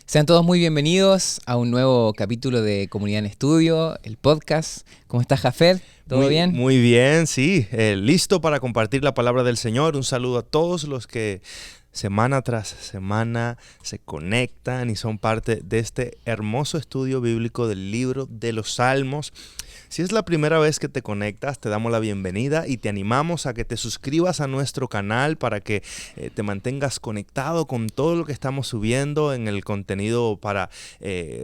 Sean todos muy bienvenidos a un nuevo capítulo de Comunidad en Estudio, el podcast. ¿Cómo estás, Jafet? ¿Todo bien? Muy bien, sí. Listo para compartir la palabra del Señor. Un saludo a todos los que semana tras semana se conectan y son parte de este hermoso estudio bíblico del libro de los Salmos. Si es la primera vez que te conectas, te damos la bienvenida y te animamos a que te suscribas a nuestro canal para que te mantengas conectado con todo lo que estamos subiendo en el contenido para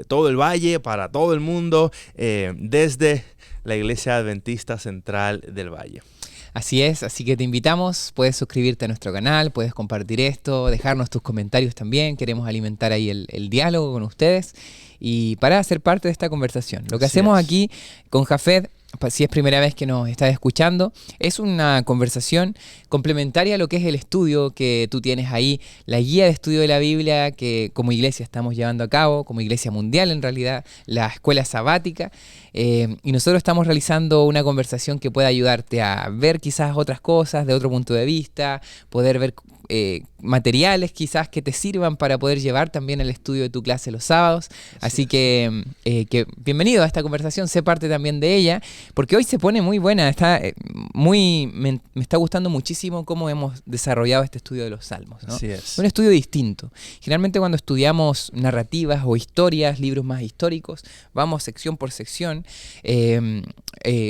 todo el valle, para todo el mundo, desde la Iglesia Adventista Central del Valle. Así es, así que te invitamos, puedes suscribirte a nuestro canal, puedes compartir esto, dejarnos tus comentarios también, queremos alimentar ahí el diálogo con ustedes y para ser parte de esta conversación. Lo que hacemos aquí con Jafet, si es primera vez que nos estás escuchando, es una conversación complementaria a lo que es el estudio que tú tienes ahí, la guía de estudio de la Biblia que como iglesia estamos llevando a cabo, como iglesia mundial en realidad, la escuela sabática, y nosotros estamos realizando una conversación que pueda ayudarte a ver quizás otras cosas de otro punto de vista, poder ver materiales quizás que te sirvan para poder llevar también el estudio de tu clase los sábados. Así que bienvenido a esta conversación, sé parte también de ella, porque hoy se pone muy buena, me está gustando muchísimo cómo hemos desarrollado este estudio de los Salmos, ¿no? Así es. Un estudio distinto. Generalmente cuando estudiamos narrativas o historias, libros más históricos, vamos sección por sección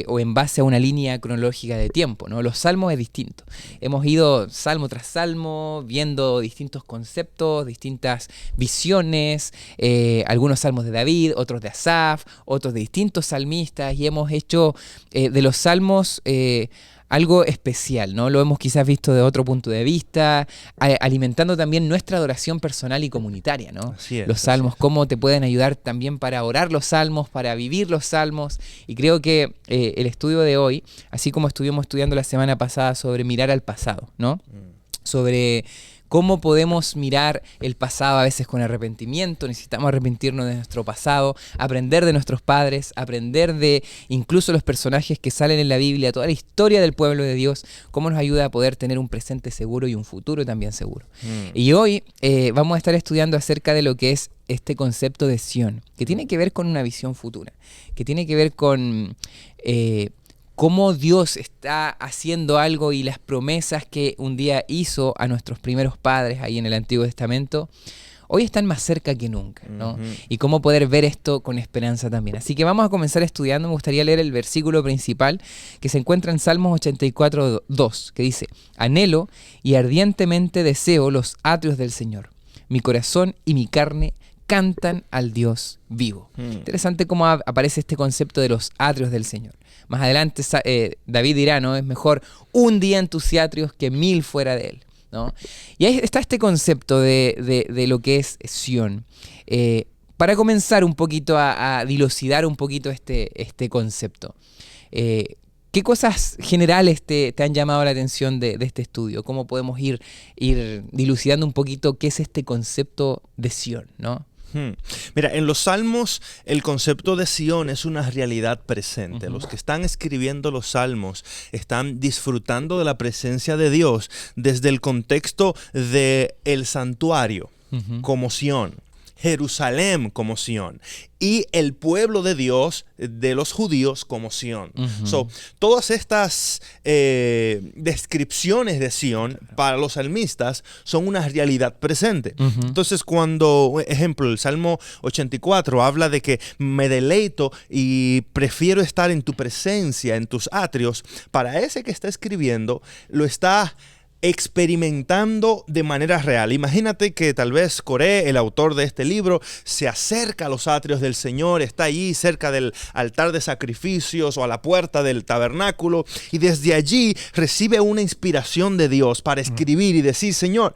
o en base a una línea cronológica de tiempo, ¿no? Los Salmos es distinto. Hemos ido salmo tras salmo, viendo distintos conceptos, distintas visiones, algunos salmos de David, otros de Asaf, otros de distintos salmistas, y hemos hecho de los salmos algo especial, ¿no? Lo hemos quizás visto de otro punto de vista, alimentando también nuestra adoración personal y comunitaria, ¿no? Así es, los salmos, cómo te pueden ayudar también para orar los salmos, para vivir los salmos, y creo que el estudio de hoy, así como estuvimos estudiando la semana pasada sobre mirar al pasado, ¿no? Sobre cómo podemos mirar el pasado a veces con arrepentimiento, necesitamos arrepentirnos de nuestro pasado, aprender de nuestros padres, aprender de incluso los personajes que salen en la Biblia, toda la historia del pueblo de Dios, cómo nos ayuda a poder tener un presente seguro y un futuro también seguro. Y hoy vamos a estar estudiando acerca de lo que es este concepto de Sión, que tiene que ver con una visión futura, que tiene que ver con cómo Dios está haciendo algo y las promesas que un día hizo a nuestros primeros padres ahí en el Antiguo Testamento, hoy están más cerca que nunca, ¿no? Y cómo poder ver esto con esperanza también. Así que vamos a comenzar estudiando. Me gustaría leer el versículo principal que se encuentra en Salmos 84:2, que dice: Anhelo y ardientemente deseo los atrios del Señor. Mi corazón y mi carne cantan al Dios vivo. Interesante cómo aparece este concepto de los atrios del Señor. Más adelante David dirá, ¿no? Es mejor un día en tus atrios que 1000 fuera de él, ¿no? Y ahí está este concepto de lo que es Sión. Para comenzar un poquito a dilucidar un poquito este concepto, ¿qué cosas generales te han llamado la atención de este estudio? ¿Cómo podemos ir dilucidando un poquito qué es este concepto de Sión, ¿no? Mira, en los Salmos el concepto de Sión es una realidad presente. Los que están escribiendo los Salmos están disfrutando de la presencia de Dios desde el contexto de el santuario como Sión, Jerusalén como Sión y el pueblo de Dios de los judíos como Sión. Todas estas descripciones de Sión para los salmistas son una realidad presente. Entonces cuando, ejemplo, el Salmo 84 habla de que me deleito y prefiero estar en tu presencia, en tus atrios, para ese que está escribiendo lo está experimentando de manera real. Imagínate que tal vez Coré, el autor de este libro, se acerca a los atrios del Señor, está allí cerca del altar de sacrificios o a la puerta del tabernáculo y desde allí recibe una inspiración de Dios para escribir y decir: Señor,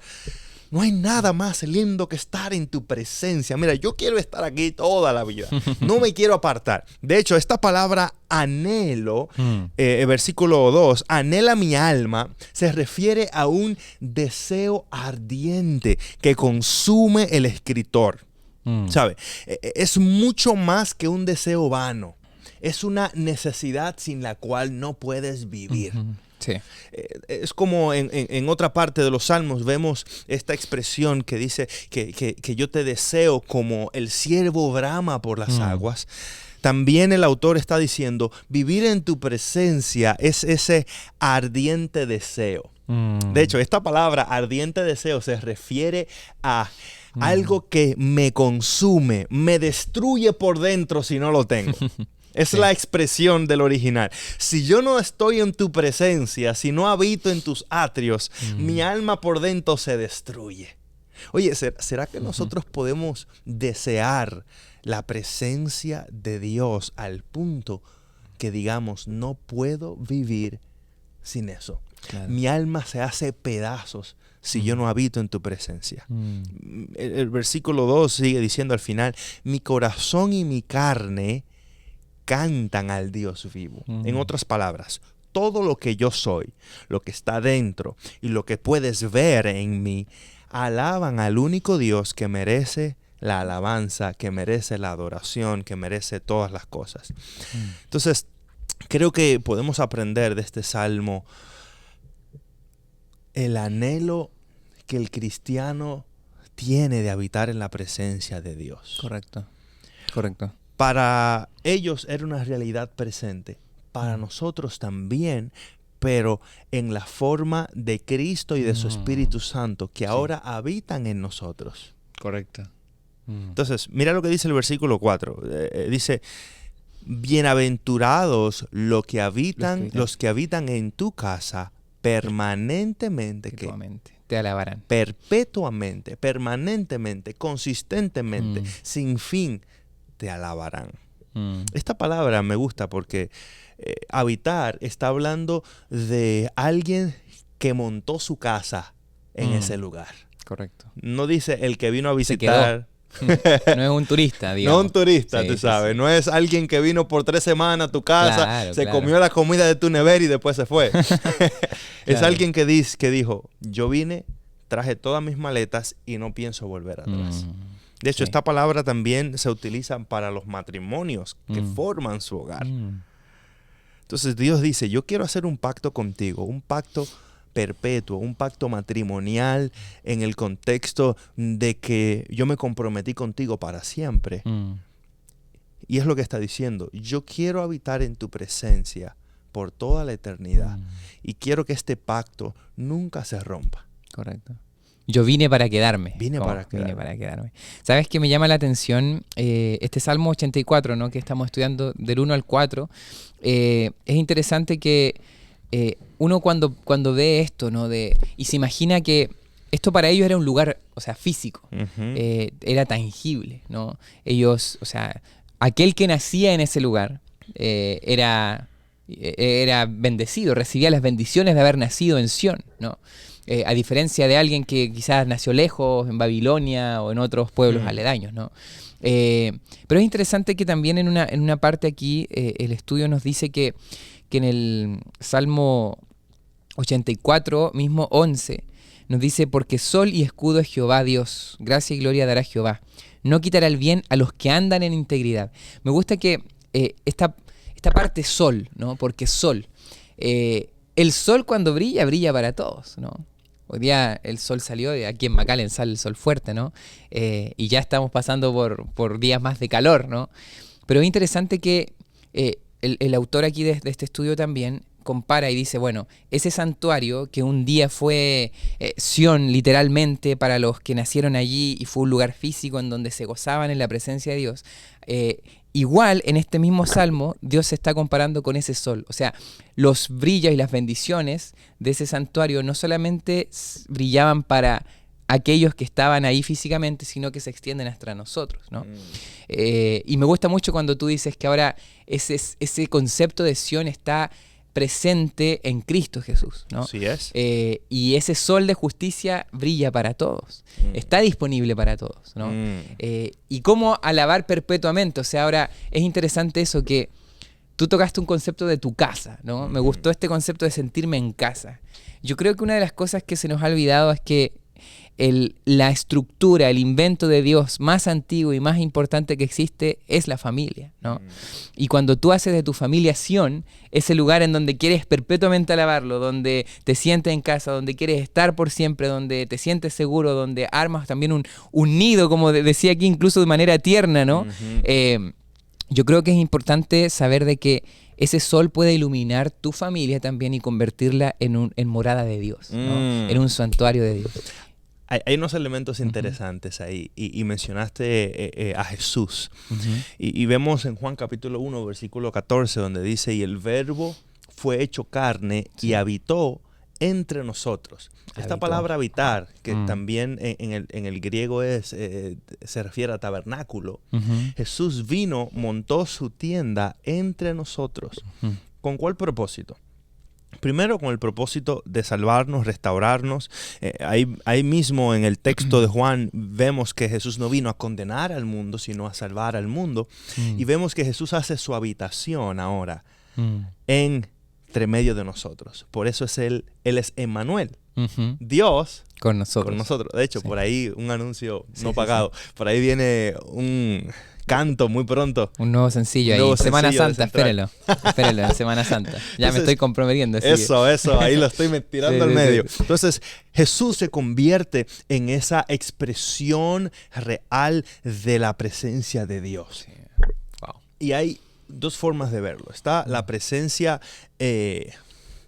no hay nada más lindo que estar en tu presencia. Mira, yo quiero estar aquí toda la vida. No me quiero apartar. De hecho, esta palabra anhelo, versículo 2, anhela mi alma, se refiere a un deseo ardiente que consume el escritor. ¿Sabe? Es mucho más que un deseo vano. Es una necesidad sin la cual no puedes vivir. Sí. Es como en otra parte de los Salmos vemos esta expresión que dice que yo te deseo como el ciervo brama por las aguas. También el autor está diciendo, vivir en tu presencia es ese ardiente deseo. De hecho, esta palabra ardiente deseo se refiere a algo que me consume, me destruye por dentro si no lo tengo. Es la expresión del original. Si yo no estoy en tu presencia, si no habito en tus atrios, mi alma por dentro se destruye. Oye, ¿será que nosotros podemos desear la presencia de Dios al punto que digamos, no puedo vivir sin eso? Claro. Mi alma se hace pedazos si yo no habito en tu presencia. El versículo 2 sigue diciendo al final, mi corazón y mi carne cantan al Dios vivo. En otras palabras, todo lo que yo soy, lo que está dentro y lo que puedes ver en mí, alaban al único Dios que merece la alabanza, que merece la adoración, que merece todas las cosas. Entonces, creo que podemos aprender de este salmo el anhelo que el cristiano tiene de habitar en la presencia de Dios. Correcto. Para ellos era una realidad presente, para nosotros también, pero en la forma de Cristo y de su Espíritu Santo, que ahora habitan en nosotros. Correcto. Entonces, mira lo que dice el versículo 4. Dice, bienaventurados los que habitan en tu casa permanentemente. Te alabarán. Perpetuamente, permanentemente, consistentemente, sin fin, te alabarán. Esta palabra me gusta porque habitar está hablando de alguien que montó su casa en ese lugar. Correcto. No dice el que vino a visitar. No es un turista, digamos. No un turista, tú sabes. Sí. No es alguien que vino por 3 semanas a tu casa, comió la comida de tu nevera y después se fue. Es alguien que dijo, yo vine, traje todas mis maletas y no pienso volver atrás. De hecho, esta palabra también se utiliza para los matrimonios que forman su hogar. Entonces Dios dice, yo quiero hacer un pacto contigo, un pacto perpetuo, un pacto matrimonial en el contexto de que yo me comprometí contigo para siempre. Y es lo que está diciendo, yo quiero habitar en tu presencia por toda la eternidad y quiero que este pacto nunca se rompa. Correcto. Yo vine para quedarme. Vine para quedarme. ¿Sabes qué me llama la atención? Este Salmo 84, ¿no? Que estamos estudiando del 1 al 4. Es interesante que uno cuando ve esto, ¿no? Y se imagina que esto para ellos era un lugar, o sea, físico. Era tangible, ¿no? Ellos, o sea, aquel que nacía en ese lugar era bendecido, recibía las bendiciones de haber nacido en Sión, ¿no? A diferencia de alguien que quizás nació lejos, en Babilonia o en otros pueblos aledaños, ¿no? Pero es interesante que también en una parte aquí el estudio nos dice que en el Salmo 84, mismo 11, nos dice, porque sol y escudo es Jehová Dios, gracia y gloria dará Jehová, no quitará el bien a los que andan en integridad. Me gusta que esta parte sol, ¿no? Porque sol, el sol cuando brilla, brilla para todos, ¿no? Hoy día el sol salió, aquí en McAllen sale el sol fuerte, ¿no? Y ya estamos pasando por días más de calor, ¿no? Pero es interesante que el autor aquí de este estudio también compara y dice, bueno, ese santuario que un día fue Sión literalmente para los que nacieron allí y fue un lugar físico en donde se gozaban en la presencia de Dios, igual en este mismo salmo Dios se está comparando con ese sol. O sea, los brillos y las bendiciones de ese santuario no solamente brillaban para aquellos que estaban ahí físicamente, sino que se extienden hasta nosotros, ¿no? Y me gusta mucho cuando tú dices que ahora ese concepto de Sión está presente en Cristo Jesús, ¿no? Así es. Y ese sol de justicia brilla para todos, está disponible para todos, ¿no? Y cómo alabar perpetuamente, o sea, ahora es interesante eso que tú tocaste un concepto de tu casa, ¿no? Me gustó este concepto de sentirme en casa. Yo creo que una de las cosas que se nos ha olvidado es que la estructura, el invento de Dios más antiguo y más importante que existe es la familia, ¿no? Y cuando tú haces de tu familia Sión, ese lugar en donde quieres perpetuamente alabarlo, donde te sientes en casa, donde quieres estar por siempre, donde te sientes seguro, donde armas también un nido, como decía aquí, incluso de manera tierna, ¿no? Yo creo que es importante saber de que ese sol puede iluminar tu familia también y convertirla en morada de Dios, ¿no? En un santuario de Dios. Hay unos elementos interesantes ahí y mencionaste a Jesús. Y vemos en Juan capítulo 1, versículo 14, donde dice, y el verbo fue hecho carne y habitó entre nosotros. Esta palabra habitar, que también en el griego se refiere a tabernáculo. Jesús vino, montó su tienda entre nosotros. ¿Con cuál propósito? Primero, con el propósito de salvarnos, restaurarnos. Ahí mismo en el texto de Juan vemos que Jesús no vino a condenar al mundo, sino a salvar al mundo. Y vemos que Jesús hace su habitación ahora entre medio de nosotros. Por eso Él es Emmanuel. Dios con nosotros. De hecho, por ahí un anuncio no pagado. Por ahí viene un canto muy pronto. Un nuevo sencillo ahí. Semana Santa, espérenlo, en Semana Santa. Ya entonces, me estoy comprometiendo. Eso, ahí lo estoy tirando al medio. Entonces, Jesús se convierte en esa expresión real de la presencia de Dios. Wow. Y hay dos formas de verlo. Está la presencia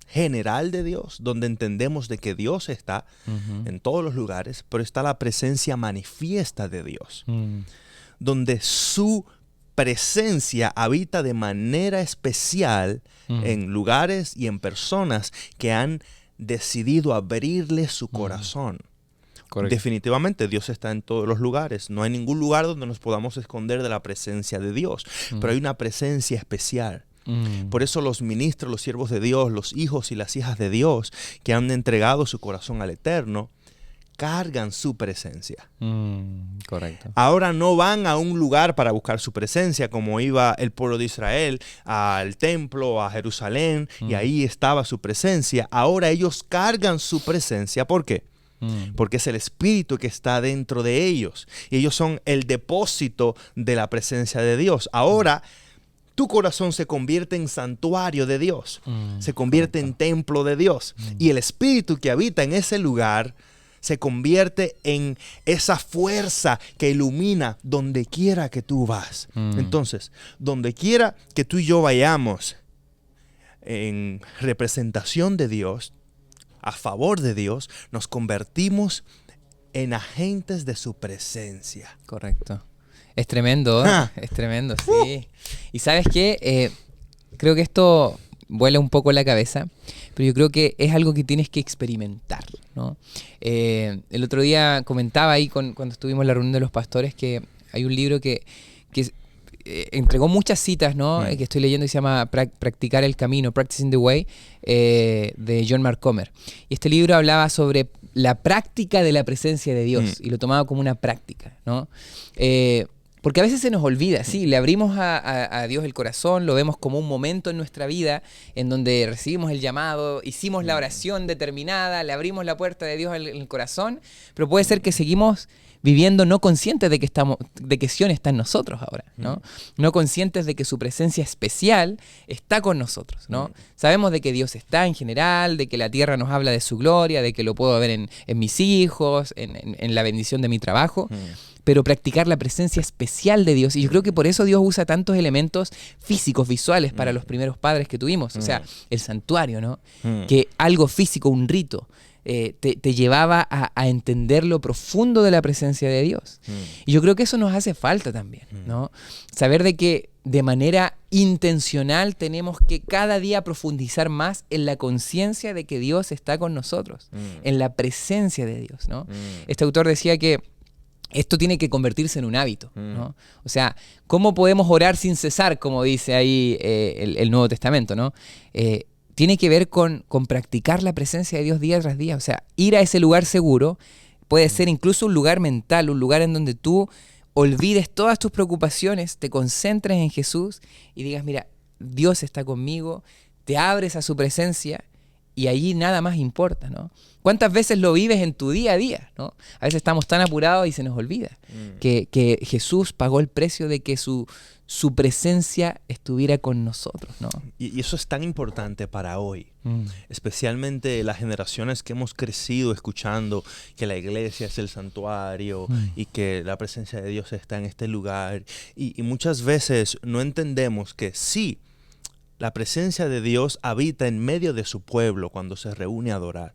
general de Dios, donde entendemos de que Dios está en todos los lugares, pero está la presencia manifiesta de Dios, donde su presencia habita de manera especial en lugares y en personas que han decidido abrirle su corazón. Correcto. Definitivamente Dios está en todos los lugares. No hay ningún lugar donde nos podamos esconder de la presencia de Dios, pero hay una presencia especial. Por eso los ministros, los siervos de Dios, los hijos y las hijas de Dios que han entregado su corazón al Eterno, cargan su presencia. Correcto. Ahora no van a un lugar para buscar su presencia como iba el pueblo de Israel al templo, a Jerusalén, y ahí estaba su presencia. Ahora ellos cargan su presencia. ¿Por qué? Porque es el Espíritu que está dentro de ellos. Y ellos son el depósito de la presencia de Dios. Ahora tu corazón se convierte en santuario de Dios. Se convierte en templo de Dios. Y el Espíritu que habita en ese lugar se convierte en esa fuerza que ilumina donde quiera que tú vas. Entonces, donde quiera que tú y yo vayamos en representación de Dios, a favor de Dios, nos convertimos en agentes de su presencia. Correcto. Es tremendo, es tremendo, sí. Y ¿sabes qué? Creo que esto vuela un poco la cabeza, pero yo creo que es algo que tienes que experimentar, ¿no? El otro día comentaba ahí cuando estuvimos en la reunión de los pastores que hay un libro que entregó muchas citas, ¿no? Que estoy leyendo y se llama Practicar el Camino, Practicing the Way, de John Mark Comer. Y este libro hablaba sobre la práctica de la presencia de Dios y lo tomaba como una práctica, ¿no? Porque a veces se nos olvida, sí, le abrimos a Dios el corazón, lo vemos como un momento en nuestra vida en donde recibimos el llamado, hicimos la oración determinada, le abrimos la puerta de Dios en el corazón, pero puede ser que seguimos viviendo no conscientes de que Sion está en nosotros ahora, ¿no? No conscientes de que su presencia especial está con nosotros, ¿no? Sabemos de que Dios está en general, de que la tierra nos habla de su gloria, de que lo puedo ver en mis hijos, en la bendición de mi trabajo, pero practicar la presencia especial de Dios. Y yo creo que por eso Dios usa tantos elementos físicos, visuales para los primeros padres que tuvimos. O sea, el santuario, ¿no? Que algo físico, un rito, te llevaba a entender lo profundo de la presencia de Dios. Y yo creo que eso nos hace falta también, ¿no? Saber de que de manera intencional tenemos que cada día profundizar más en la conciencia de que Dios está con nosotros, en la presencia de Dios, ¿no? Este autor decía que esto tiene que convertirse en un hábito, ¿no? O sea, ¿cómo podemos orar sin cesar? Como dice ahí el Nuevo Testamento, ¿no? Tiene que ver con practicar la presencia de Dios día tras día. O sea, ir a ese lugar seguro puede ser incluso un lugar mental, un lugar en donde tú olvides todas tus preocupaciones, te concentres en Jesús y digas, mira, Dios está conmigo, te abres a su presencia y allí nada más importa, ¿no? ¿Cuántas veces lo vives en tu día a día, ¿no? A veces estamos tan apurados y se nos olvida que Jesús pagó el precio de que su presencia estuviera con nosotros, ¿no? Y eso es tan importante para hoy, especialmente las generaciones que hemos crecido escuchando que la iglesia es el santuario y que la presencia de Dios está en este lugar. Y muchas veces no entendemos que sí, la presencia de Dios habita en medio de su pueblo cuando se reúne a adorar.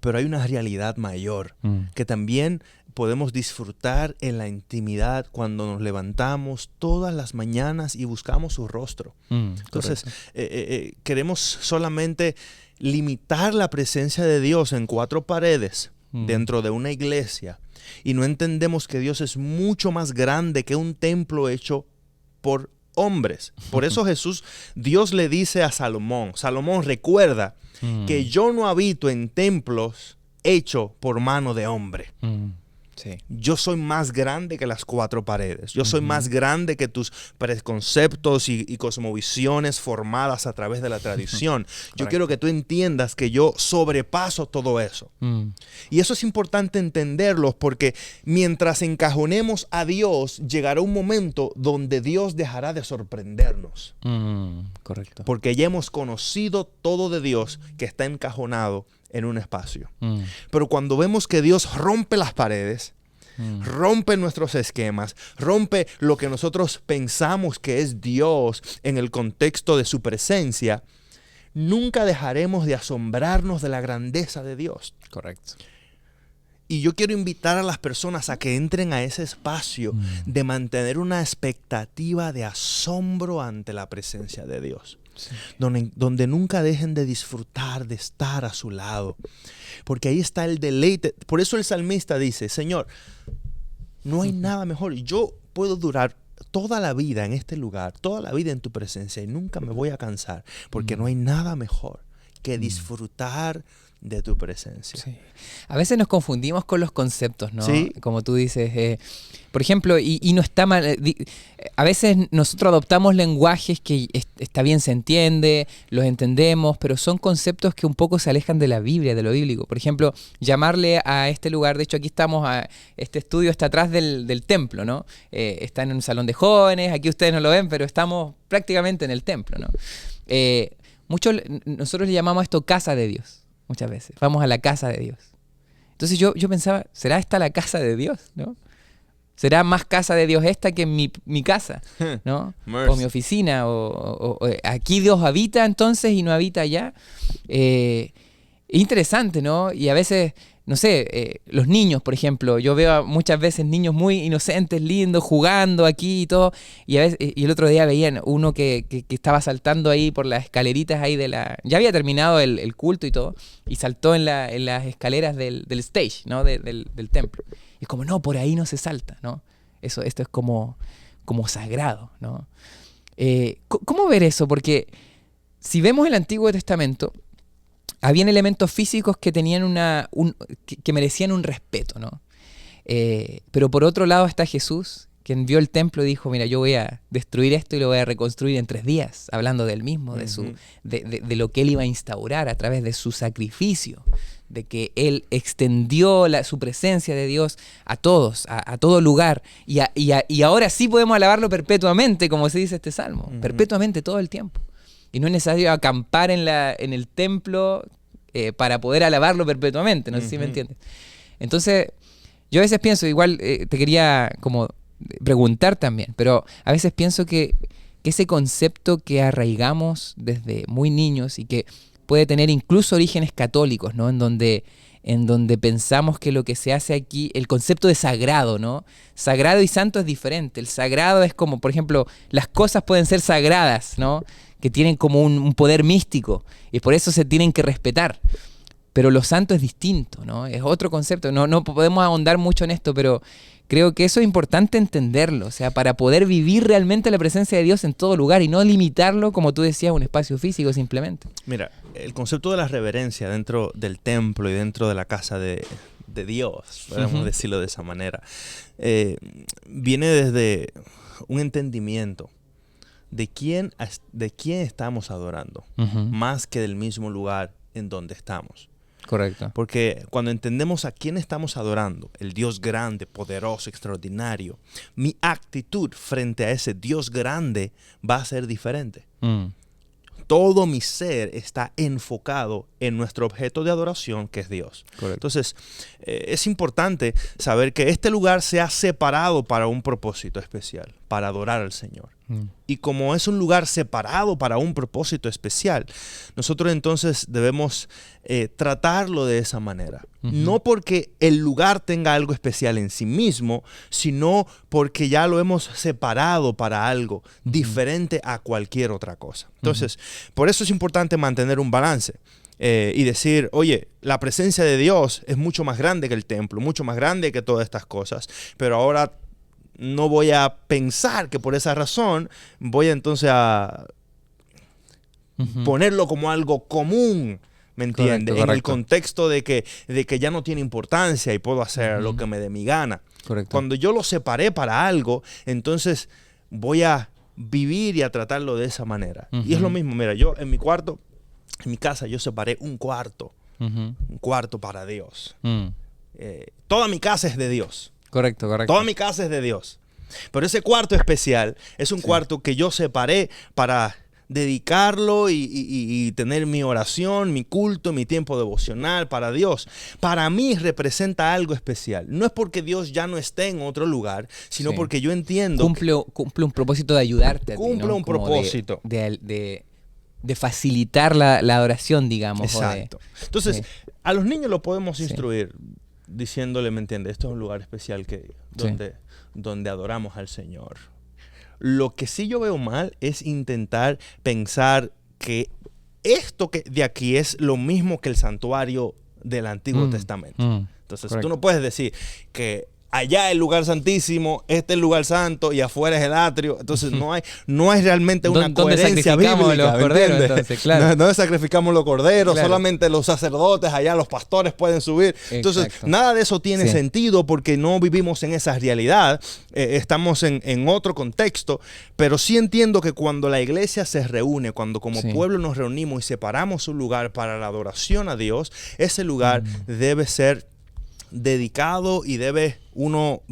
Pero hay una realidad mayor que también podemos disfrutar en la intimidad cuando nos levantamos todas las mañanas y buscamos su rostro. Entonces, queremos solamente limitar la presencia de Dios en 4 paredes dentro de una iglesia y no entendemos que Dios es mucho más grande que un templo hecho por hombres. Por eso Dios le dice a Salomón, recuerda que yo no habito en templos hechos por mano de hombre. Sí. Yo soy más grande que las 4 paredes. Yo soy más grande que tus preconceptos y cosmovisiones formadas a través de la tradición. Yo quiero que tú entiendas que yo sobrepaso todo eso. Y eso es importante entenderlo porque mientras encajonemos a Dios, llegará un momento donde Dios dejará de sorprendernos. Correcto. Porque ya hemos conocido todo de Dios que está encajonado en un espacio. Pero cuando vemos que Dios rompe las paredes, rompe nuestros esquemas, rompe lo que nosotros pensamos que es Dios en el contexto de su presencia, nunca dejaremos de asombrarnos de la grandeza de Dios. Correcto. Y yo quiero invitar a las personas a que entren a ese espacio de mantener una expectativa de asombro ante la presencia de Dios. Sí. Donde nunca dejen de disfrutar de estar a su lado. Porque ahí está el deleite. Por eso el salmista dice, Señor, no hay nada mejor. Yo puedo durar toda la vida en este lugar, toda la vida en tu presencia y nunca me voy a cansar. Porque no hay nada mejor que disfrutar de tu presencia. Sí. A veces nos confundimos con los conceptos, ¿no? Sí. Como tú dices, por ejemplo, y no está mal, a veces nosotros adoptamos lenguajes que está bien, se entiende, los entendemos, pero son conceptos que un poco se alejan de la Biblia, de lo bíblico. Por ejemplo, llamarle a este lugar, de hecho aquí estamos, este estudio está atrás del templo, ¿no? Está en un salón de jóvenes, aquí ustedes no lo ven, pero estamos prácticamente en el templo, ¿no? Nosotros le llamamos a esto casa de Dios. Muchas veces. Vamos a la casa de Dios. Entonces yo pensaba, ¿será esta la casa de Dios? ¿No? ¿Será más casa de Dios esta que mi casa? ¿No? O mi oficina. O aquí Dios habita entonces y no habita allá. Es interesante, ¿no? Y a veces, no sé, los niños, por ejemplo. Yo veo muchas veces niños muy inocentes, lindos, jugando aquí y todo. Y el otro día veían uno que estaba saltando ahí por las escaleritas ahí de la... Ya había terminado el culto y todo. Y saltó en las escaleras del stage, ¿no? Del templo. Y es como, no, por ahí no se salta, ¿no? Esto es como sagrado, ¿no? ¿Cómo ver eso? Porque si vemos el Antiguo Testamento, habían elementos físicos que tenían que merecían un respeto, ¿no? Pero por otro lado está Jesús, quien vio el templo y dijo, mira, yo voy a destruir esto y lo voy a reconstruir en 3 días, hablando del mismo, de lo que él iba a instaurar a través de su sacrificio, de que él extendió su presencia de Dios a todos, a todo lugar, y ahora sí podemos alabarlo perpetuamente, como se dice este salmo, perpetuamente, todo el tiempo. Y no es necesario acampar en el templo para poder alabarlo perpetuamente, no sé si me entiendes. Entonces, yo a veces pienso, igual te quería como preguntar también, pero a veces pienso que ese concepto que arraigamos desde muy niños y que puede tener incluso orígenes católicos, ¿no? En donde pensamos que lo que se hace aquí, el concepto de sagrado, ¿no? Sagrado y santo es diferente. El sagrado es como, por ejemplo, las cosas pueden ser sagradas, ¿no? Que tienen como un poder místico y por eso se tienen que respetar. Pero lo santo es distinto, ¿no? Es otro concepto. No podemos ahondar mucho en esto, pero creo que eso es importante entenderlo, o sea, para poder vivir realmente la presencia de Dios en todo lugar y no limitarlo, como tú decías, a un espacio físico simplemente. Mira, el concepto de la reverencia dentro del templo y dentro de la casa de Dios, podemos decirlo de esa manera, viene desde un entendimiento de quién estamos adorando, más que del mismo lugar en donde estamos. Correcto. Porque cuando entendemos a quién estamos adorando, el Dios grande, poderoso, extraordinario, mi actitud frente a ese Dios grande va a ser diferente. Todo mi ser está enfocado en nuestro objeto de adoración, que es Dios. Correcto. Entonces, es importante saber que este lugar se ha separado para un propósito especial, para adorar al Señor. Y como es un lugar separado para un propósito especial, nosotros entonces debemos tratarlo de esa manera. No porque el lugar tenga algo especial en sí mismo, sino porque ya lo hemos separado para algo diferente a cualquier otra cosa. Entonces, por eso es importante mantener un balance. Y decir, oye, la presencia de Dios es mucho más grande que el templo, mucho más grande que todas estas cosas, pero ahora no voy a pensar que por esa razón voy entonces a ponerlo como algo común, ¿me entiendes? En el contexto de que ya no tiene importancia y puedo hacer lo que me dé mi gana. Correcto. Cuando yo lo separé para algo, entonces voy a vivir y a tratarlo de esa manera. Y es lo mismo, mira, yo en mi cuarto, en mi casa, yo separé un cuarto para Dios. Toda mi casa es de Dios. Correcto. Toda mi casa es de Dios. Pero ese cuarto especial es un cuarto que yo separé para dedicarlo y tener mi oración, mi culto, mi tiempo devocional para Dios. Para mí representa algo especial. No es porque Dios ya no esté en otro lugar, sino porque yo entiendo cumple un propósito de ayudarte a ti, cumple ¿no? un Como propósito. De facilitar la adoración, digamos. Exacto. Entonces, a los niños lo podemos instruir diciéndole, ¿me entiendes? Esto es un lugar especial donde adoramos al Señor. Lo que sí yo veo mal es intentar pensar que esto que de aquí es lo mismo que el santuario del Antiguo Testamento. Entonces, tú no puedes decir que allá es el lugar santísimo, este es el lugar santo y afuera es el atrio. Entonces no hay realmente una coherencia bíblica. Los corderos, entonces, claro. No sacrificamos los corderos, claro. solamente los sacerdotes, allá los pastores pueden subir. Entonces, nada de eso tiene sentido porque no vivimos en esa realidad. Estamos en otro contexto, pero sí entiendo que cuando la iglesia se reúne, cuando como pueblo nos reunimos y separamos un lugar para la adoración a Dios, ese lugar debe ser dedicado y debe uno,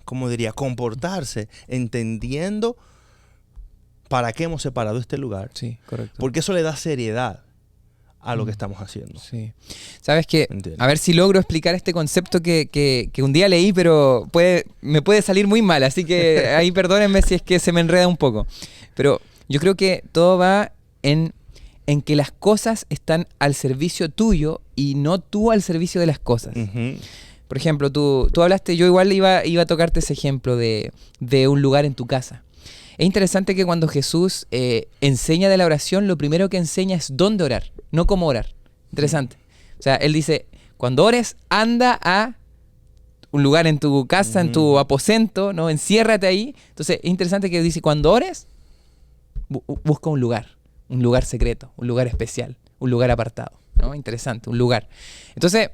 ¿cómo diría?, comportarse entendiendo para qué hemos separado este lugar. Sí, correcto. Porque eso le da seriedad a lo que estamos haciendo. Sí. Sabes que, ¿entiendes? a ver si logro explicar este concepto que un día leí, pero me puede salir muy mal, así que ahí perdónenme si es que se me enreda un poco. Pero yo creo que todo va en que las cosas están al servicio tuyo y no tú al servicio de las cosas. Por ejemplo, tú hablaste, yo igual iba a tocarte ese ejemplo de un lugar en tu casa. Es interesante que cuando Jesús enseña de la oración, lo primero que enseña es dónde orar, no cómo orar. Interesante. O sea, Él dice, cuando ores, anda a un lugar en tu casa, en tu aposento, ¿no? Enciérrate ahí. Entonces, es interesante que dice, cuando ores, busca un lugar secreto, un lugar especial, un lugar apartado, ¿no? Interesante, un lugar. Entonces,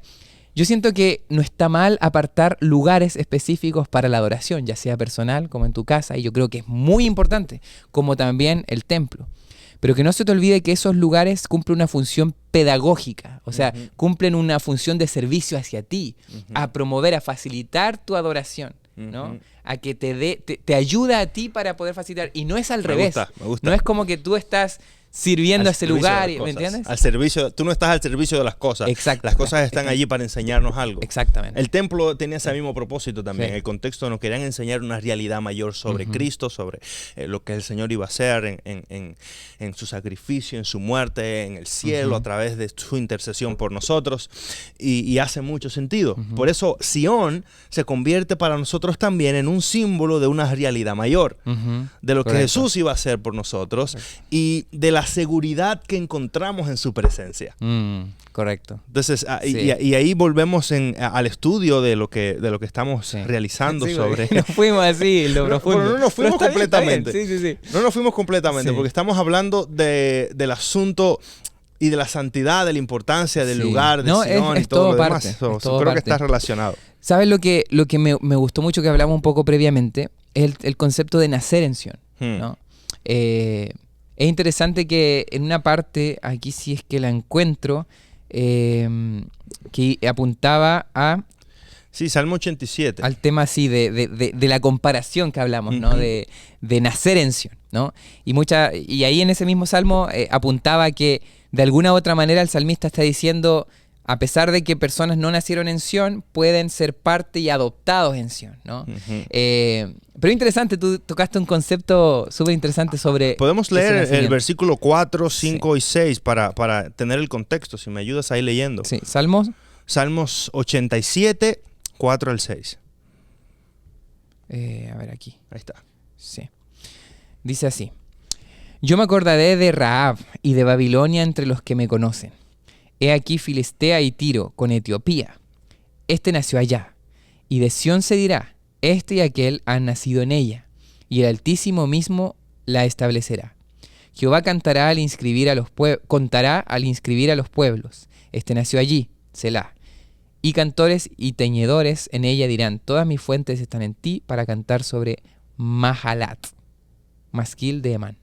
yo siento que no está mal apartar lugares específicos para la adoración, ya sea personal como en tu casa, y yo creo que es muy importante, como también el templo. Pero que no se te olvide que esos lugares cumplen una función pedagógica, o sea, cumplen una función de servicio hacia ti, a promover, a facilitar tu adoración, ¿no? A que te ayuda a ti para poder facilitar. Y no es al revés. Me gusta. No es como que tú estás sirviendo a ese lugar, ¿me entiendes? Al servicio, tú no estás al servicio de las cosas. Exacto. Las cosas están allí para enseñarnos algo. Exactamente. El templo tenía ese mismo propósito también. Sí. El contexto nos querían enseñar una realidad mayor sobre Cristo, sobre lo que el Señor iba a hacer en su sacrificio, en su muerte, en el cielo, a través de su intercesión por nosotros. Y hace mucho sentido. Por eso Sión se convierte para nosotros también en un símbolo de una realidad mayor, de lo que Jesús iba a hacer por nosotros y de la seguridad que encontramos en su presencia. Correcto. Entonces, y ahí volvemos al estudio de lo que estamos realizando sobre... Nos fuimos así, lo profundo. No nos fuimos completamente. Sí. No nos fuimos completamente, porque estamos hablando del asunto y de la santidad, de la importancia del lugar, de Sion y todo lo demás. Creo que está relacionado. ¿Sabes lo que me gustó mucho que hablamos un poco previamente? Es el concepto de nacer en Sion, ¿no? Es interesante que en una parte, aquí sí es que la encuentro, que apuntaba Sí, Salmo 87. al tema así de la comparación que hablamos, ¿no? Ujú. De nacer en Sion, ¿no? Y ahí en ese mismo salmo apuntaba que de alguna u otra manera el salmista está diciendo, a pesar de que personas no nacieron en Sion, pueden ser parte y adoptados en Sion, ¿no? Ujú. Pero interesante, tú tocaste un concepto súper interesante sobre Podemos ese leer el nacimiento. versículo 4, 5 y 6 para tener el contexto, si me ayudas ahí leyendo. Sí, Salmos. Salmos 87, 4 al 6. A ver aquí. Ahí está. Sí. Dice así. Yo me acordaré de Rahab y de Babilonia entre los que me conocen. He aquí Filistea y Tiro con Etiopía. Este nació allá. Y de Sión se dirá, este y aquel han nacido en ella. Y el Altísimo mismo la establecerá. Jehová cantará al inscribir a los contará al inscribir a los pueblos. Este nació allí, Selah. Y cantores y teñedores en ella dirán, todas mis fuentes están en ti para cantar sobre Mahalat, masquil de Emán.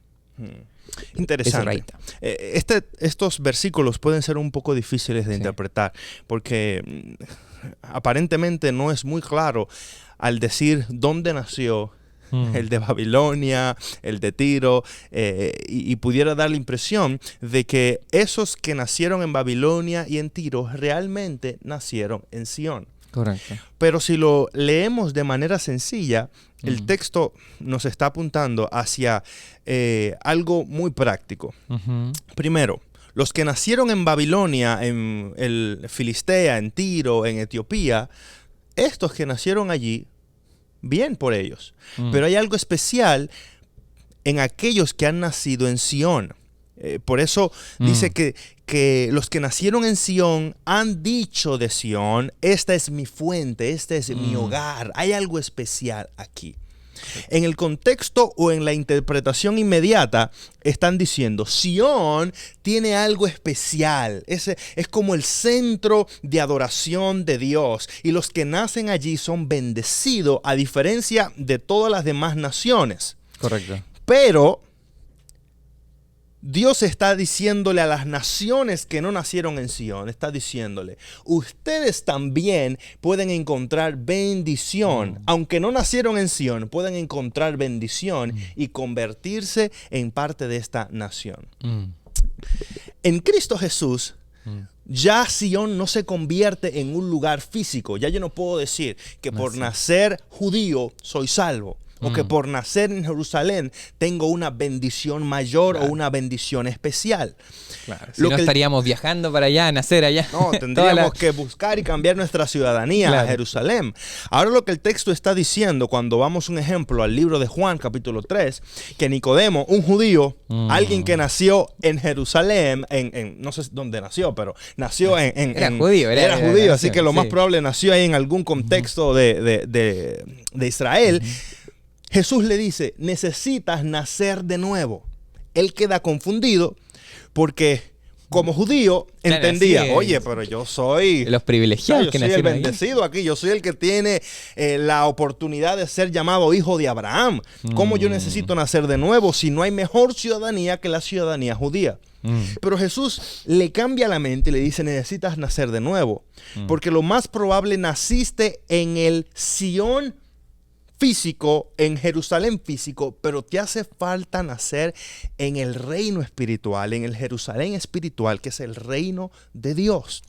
Interesante. Estos versículos pueden ser un poco difíciles de interpretar porque aparentemente no es muy claro al decir dónde nació el de Babilonia, el de Tiro, y pudiera dar la impresión de que esos que nacieron en Babilonia y en Tiro realmente nacieron en Sión. Correcto. Pero si lo leemos de manera sencilla, el texto nos está apuntando hacia algo muy práctico. Primero, los que nacieron en Babilonia, en el Filistea, en Tiro, en Etiopía, estos que nacieron allí, bien por ellos. Pero hay algo especial en aquellos que han nacido en Sión. Por eso dice que los que nacieron en Sión han dicho de Sión, esta es mi fuente, este es mi hogar. Hay algo especial aquí. En el contexto o en la interpretación inmediata están diciendo, Sión tiene algo especial, es como el centro de adoración de Dios y los que nacen allí son bendecidos a diferencia de todas las demás naciones. Correcto. Pero Dios está diciéndole a las naciones que no nacieron en Sión, está diciéndole, ustedes también pueden encontrar bendición, aunque no nacieron en Sión, pueden encontrar bendición y convertirse en parte de esta nación. En Cristo Jesús, ya Sión no se convierte en un lugar físico. Ya yo no puedo decir que por nacer judío soy salvo. O que por nacer en Jerusalén tengo una bendición mayor o una bendición especial. Claro. Si no estaríamos viajando para allá, a nacer allá. No, tendríamos que buscar y cambiar nuestra ciudadanía a Jerusalén. Ahora lo que el texto está diciendo, cuando vamos un ejemplo al libro de Juan, capítulo 3, que Nicodemo, un judío, alguien que nació en Jerusalén, no sé dónde nació, pero nació Era judío, así que lo más probable nació ahí en algún contexto de Israel. Jesús le dice, necesitas nacer de nuevo. Él queda confundido porque como judío entendía, oye, pero yo soy los privilegiados, yo soy el bendecido aquí, yo soy el que tiene la oportunidad de ser llamado hijo de Abraham. ¿Cómo yo necesito nacer de nuevo si no hay mejor ciudadanía que la ciudadanía judía? Pero Jesús le cambia la mente y le dice, necesitas nacer de nuevo, porque lo más probable naciste en el Sión físico, en Jerusalén físico, pero te hace falta nacer en el reino espiritual, en el Jerusalén espiritual, que es el reino de Dios.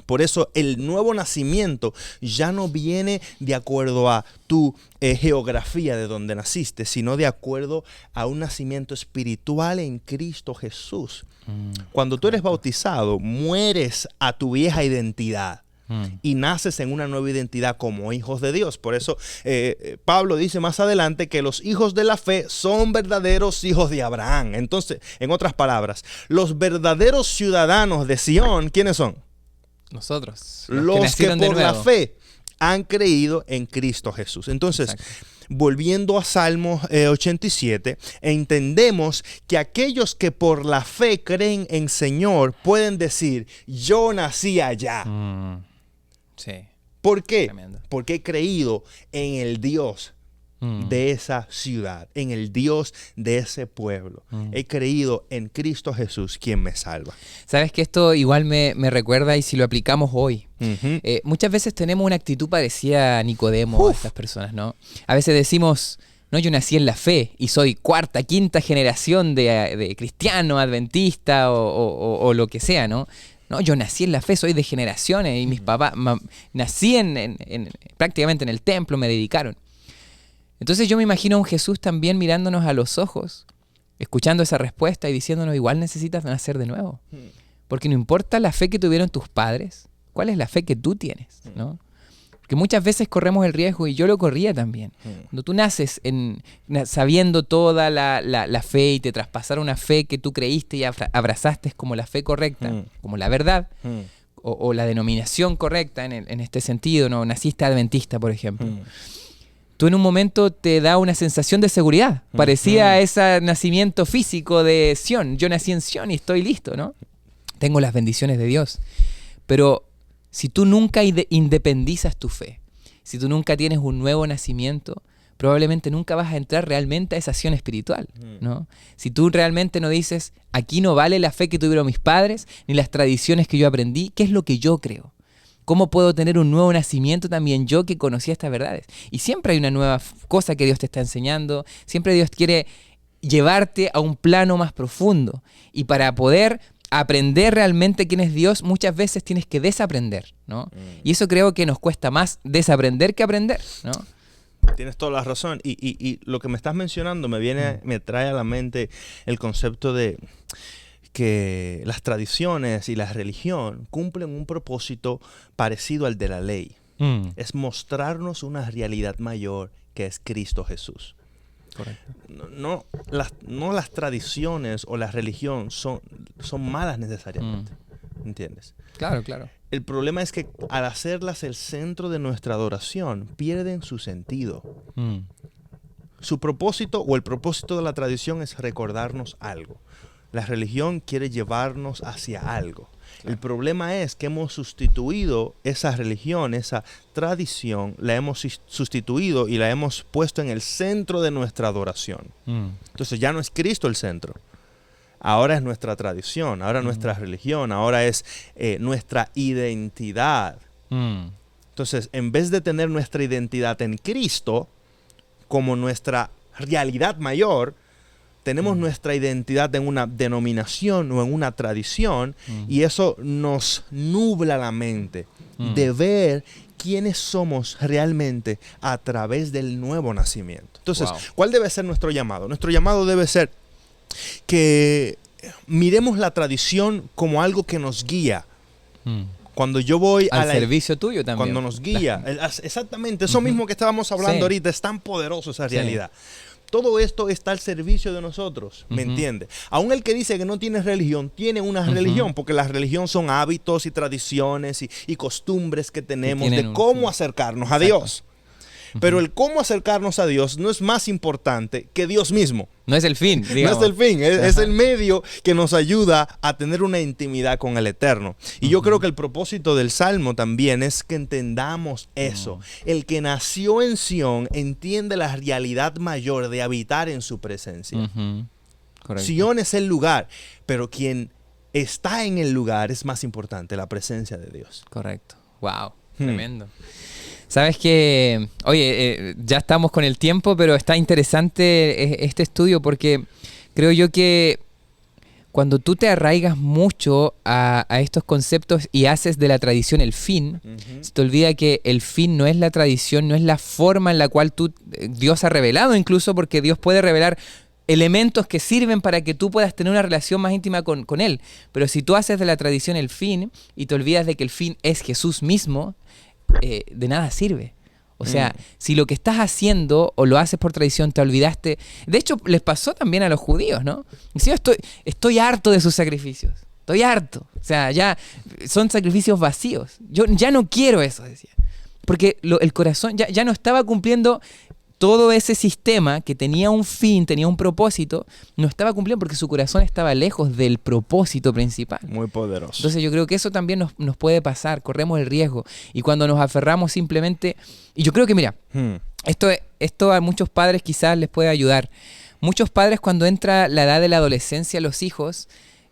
Por eso el nuevo nacimiento ya no viene de acuerdo a tu geografía de donde naciste, sino de acuerdo a un nacimiento espiritual en Cristo Jesús. Cuando tú eres bautizado, mueres a tu vieja identidad. Y naces en una nueva identidad como hijos de Dios. Por eso Pablo dice más adelante que los hijos de la fe son verdaderos hijos de Abraham. Entonces, en otras palabras, los verdaderos ciudadanos de Sión, ¿quiénes son? Nosotros. Los que por la fe han creído en Cristo Jesús. Entonces, volviendo a Salmo 87, entendemos que aquellos que por la fe creen en Señor pueden decir, yo nací allá. Sí. ¿Por qué? Tremendo. Porque he creído en el Dios de esa ciudad, en el Dios de ese pueblo. He creído en Cristo Jesús, quien me salva. Sabes que esto igual me recuerda, y si lo aplicamos hoy, muchas veces tenemos una actitud parecida a Nicodemo, a estas personas, ¿no? A veces decimos, no, yo nací en la fe y soy cuarta, quinta generación de cristiano, adventista o lo que sea, ¿no? No, yo nací en la fe, soy de generaciones y mis papás, nací prácticamente en el templo, me dedicaron. Entonces yo me imagino a un Jesús también mirándonos a los ojos, escuchando esa respuesta y diciéndonos, igual necesitas nacer de nuevo. Porque no importa la fe que tuvieron tus padres, ¿cuál es la fe que tú tienes? ¿No? Porque muchas veces corremos el riesgo, y yo lo corría también. Cuando tú naces sabiendo toda la fe y te traspasaron una fe que tú creíste y abrazaste como la fe correcta, como la verdad, o la denominación correcta en este sentido, ¿no? Naciste adventista, por ejemplo. Tú en un momento te da una sensación de seguridad, parecida a ese nacimiento físico de Sión. Yo nací en Sión y estoy listo, ¿no? Tengo las bendiciones de Dios. Pero si tú nunca independizas tu fe, si tú nunca tienes un nuevo nacimiento, probablemente nunca vas a entrar realmente a esa acción espiritual, ¿no? Si tú realmente no dices, aquí no vale la fe que tuvieron mis padres, ni las tradiciones que yo aprendí, ¿qué es lo que yo creo? ¿Cómo puedo tener un nuevo nacimiento también yo que conocía estas verdades? Y siempre hay una nueva cosa que Dios te está enseñando. Siempre Dios quiere llevarte a un plano más profundo. Y para poder aprender realmente quién es Dios, muchas veces tienes que desaprender, ¿no? Y eso creo que nos cuesta más desaprender que aprender, ¿no? Tienes toda la razón. Y lo que me estás mencionando me trae a la mente el concepto de que las tradiciones y la religión cumplen un propósito parecido al de la ley. Es mostrarnos una realidad mayor que es Cristo Jesús. Correcto. No las tradiciones o la religión son malas necesariamente. ¿Entiendes? Claro, claro. El problema es que al hacerlas el centro de nuestra adoración, pierden su sentido. Su propósito o el propósito de la tradición es recordarnos algo. La religión quiere llevarnos hacia algo. El problema es que hemos sustituido esa religión, esa tradición, la hemos sustituido y la hemos puesto en el centro de nuestra adoración. Entonces ya no es Cristo el centro. Ahora es nuestra tradición, ahora nuestra religión, ahora es nuestra identidad. Entonces, en vez de tener nuestra identidad en Cristo como nuestra realidad mayor, tenemos nuestra identidad en una denominación o en una tradición, y eso nos nubla la mente de ver quiénes somos realmente a través del nuevo nacimiento. Entonces, ¿cuál debe ser nuestro llamado? Nuestro llamado debe ser que miremos la tradición como algo que nos guía. Cuando yo voy al servicio tuyo también. Cuando nos guía. Exactamente, eso mismo que estábamos hablando ahorita, es tan poderoso esa realidad. Todo esto está al servicio de nosotros, ¿me entiendes? Aún el que dice que no tiene religión, tiene una religión, porque la religión son hábitos y tradiciones y costumbres que tenemos de cómo acercarnos a Dios. Pero el cómo acercarnos a Dios no es más importante que Dios mismo. No es el fin, digamos. No es el fin, es el medio que nos ayuda a tener una intimidad con el Eterno. Y yo creo que el propósito del Salmo también es que entendamos eso. El que nació en Sión entiende la realidad mayor de habitar en su presencia. Sión es el lugar, pero quien está en el lugar es más importante, la presencia de Dios. Correcto. Wow, tremendo. Sabes que, oye, ya estamos con el tiempo, pero está interesante este estudio porque creo yo que cuando tú te arraigas mucho a estos conceptos y haces de la tradición el fin, se te olvida que el fin no es la tradición, no es la forma en la cual Dios ha revelado, incluso porque Dios puede revelar elementos que sirven para que tú puedas tener una relación más íntima con Él. Pero si tú haces de la tradición el fin y te olvidas de que el fin es Jesús mismo, de nada sirve. O sea, si lo que estás haciendo o lo haces por tradición, te olvidaste. De hecho, les pasó también a los judíos, ¿no? Yo estoy harto de sus sacrificios. Estoy harto. O sea, ya son sacrificios vacíos. Yo ya no quiero eso, decía. Porque el corazón ya no estaba cumpliendo todo ese sistema que tenía un fin, tenía un propósito, no estaba cumpliendo porque su corazón estaba lejos del propósito principal. Muy poderoso. Entonces yo creo que eso también nos puede pasar, corremos el riesgo. Y cuando nos aferramos simplemente... Y yo creo que, mira, Esto a muchos padres quizás les puede ayudar. Muchos padres, cuando entra la edad de la adolescencia, los hijos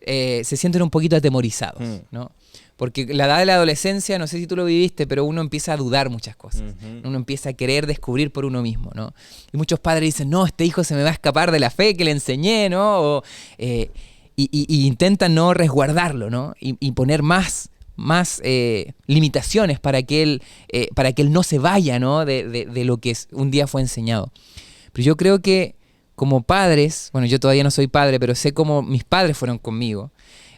se sienten un poquito atemorizados, ¿no? Porque la edad de la adolescencia, no sé si tú lo viviste, pero uno empieza a dudar muchas cosas. Uno empieza a querer descubrir por uno mismo, ¿no? Y muchos padres dicen, no, este hijo se me va a escapar de la fe que le enseñé, ¿no? Y intentan no resguardarlo, ¿no? Y poner más limitaciones para que él no se vaya, ¿no? de lo que un día fue enseñado. Pero yo creo que como padres, bueno, yo todavía no soy padre, pero sé cómo mis padres fueron conmigo.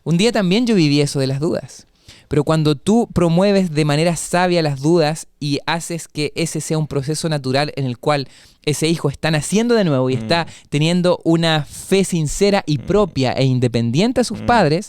Un día también yo viví eso de las dudas. Pero cuando tú promueves de manera sabia las dudas y haces que ese sea un proceso natural en el cual ese hijo está naciendo de nuevo y está teniendo una fe sincera y propia e independiente a sus padres,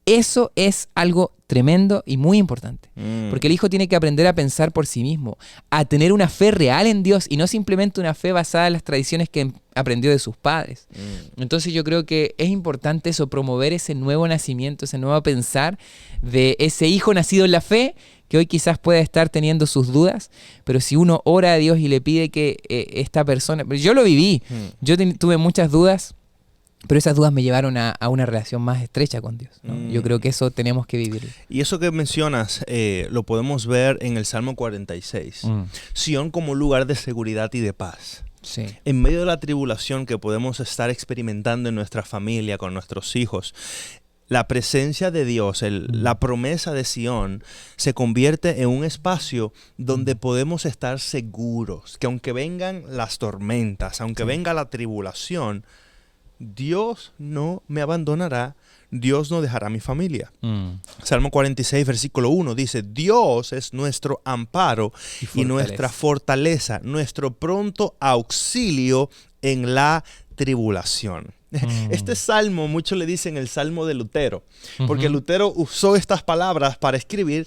eso es algo tremendo y muy importante. Porque el hijo tiene que aprender a pensar por sí mismo, a tener una fe real en Dios y no simplemente una fe basada en las tradiciones que aprendió de sus padres. Entonces yo creo que es importante eso, promover ese nuevo nacimiento, ese nuevo pensar de ese hijo nacido en la fe, que hoy quizás pueda estar teniendo sus dudas, pero si uno ora a Dios y le pide que esta persona... Yo lo viví, yo tuve muchas dudas, pero esas dudas me llevaron a una relación más estrecha con Dios, ¿no? Yo creo que eso tenemos que vivir. Y eso que mencionas lo podemos ver en el Salmo 46. Sión como un lugar de seguridad y de paz. Sí. En medio de la tribulación que podemos estar experimentando en nuestra familia, con nuestros hijos, la presencia de Dios, la promesa de Sión, se convierte en un espacio donde podemos estar seguros que aunque vengan las tormentas, aunque venga la tribulación, Dios no me abandonará, Dios no dejará a mi familia. Salmo 46, versículo 1 dice, Dios es nuestro amparo y nuestra fortaleza, nuestro pronto auxilio en la tribulación. Este salmo, muchos le dicen el salmo de Lutero, porque Lutero usó estas palabras para escribir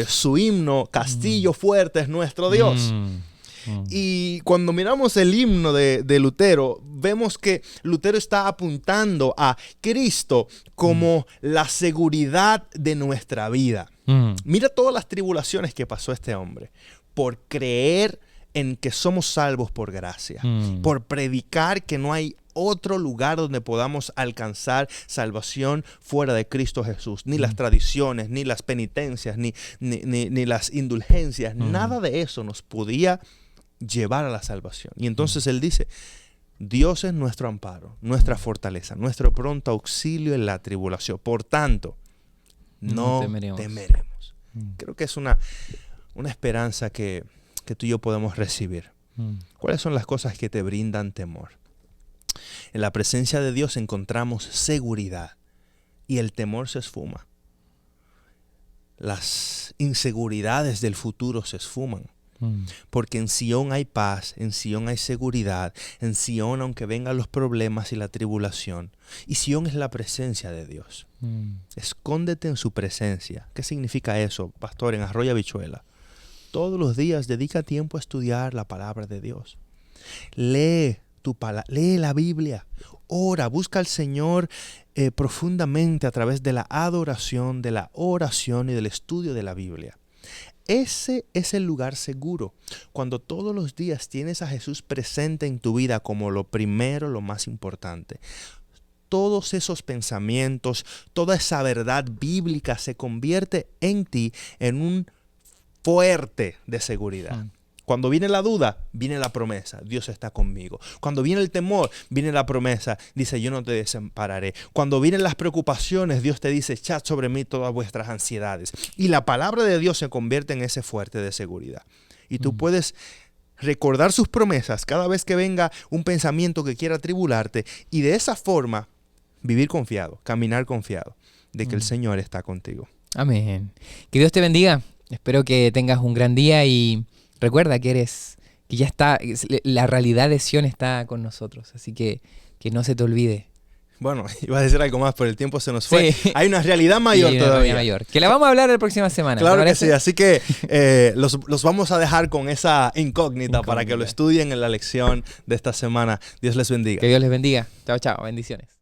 su himno, Castillo fuerte es nuestro Dios. Y cuando miramos el himno de Lutero, vemos que Lutero está apuntando a Cristo como la seguridad de nuestra vida. Mira todas las tribulaciones que pasó este hombre por creer en que somos salvos por gracia, por predicar que no hay otro lugar donde podamos alcanzar salvación fuera de Cristo Jesús. Ni las tradiciones, ni las penitencias, ni las indulgencias, nada de eso nos podía llevar a la salvación. Y entonces él dice, Dios es nuestro amparo, nuestra fortaleza, nuestro pronto auxilio en la tribulación. Por tanto, no temeremos. Creo que es una esperanza que tú y yo podemos recibir. ¿Cuáles son las cosas que te brindan temor? En la presencia de Dios encontramos seguridad y el temor se esfuma. Las inseguridades del futuro se esfuman. Porque en Sión hay paz, en Sión hay seguridad, en Sión aunque vengan los problemas y la tribulación. Y Sión es la presencia de Dios. Escóndete en su presencia. ¿Qué significa eso, pastor? En Arroyo Habichuela. Todos los días dedica tiempo a estudiar la palabra de Dios. Lee la Biblia. Ora, busca al Señor profundamente a través de la adoración, de la oración y del estudio de la Biblia. Ese es el lugar seguro, cuando todos los días tienes a Jesús presente en tu vida como lo primero, lo más importante. Todos esos pensamientos, toda esa verdad bíblica se convierte en ti en un fuerte de seguridad. Cuando viene la duda, viene la promesa, Dios está conmigo. Cuando viene el temor, viene la promesa, dice, yo no te desampararé. Cuando vienen las preocupaciones, Dios te dice, echad sobre mí todas vuestras ansiedades. Y la palabra de Dios se convierte en ese fuerte de seguridad. Y tú puedes recordar sus promesas cada vez que venga un pensamiento que quiera atribularte y de esa forma vivir confiado, caminar confiado de que el Señor está contigo. Amén. Que Dios te bendiga. Espero que tengas un gran día y recuerda que ya está, la realidad de Sión está con nosotros, así que no se te olvide. Bueno, iba a decir algo más, pero el tiempo se nos fue. Sí. Hay una realidad mayor hay una todavía. Mayor, que la vamos a hablar la próxima semana. Claro que sí, así que los vamos a dejar con esa incógnita para que lo estudien en la lección de esta semana. Dios les bendiga. Que Dios les bendiga. Chao, chao. Bendiciones.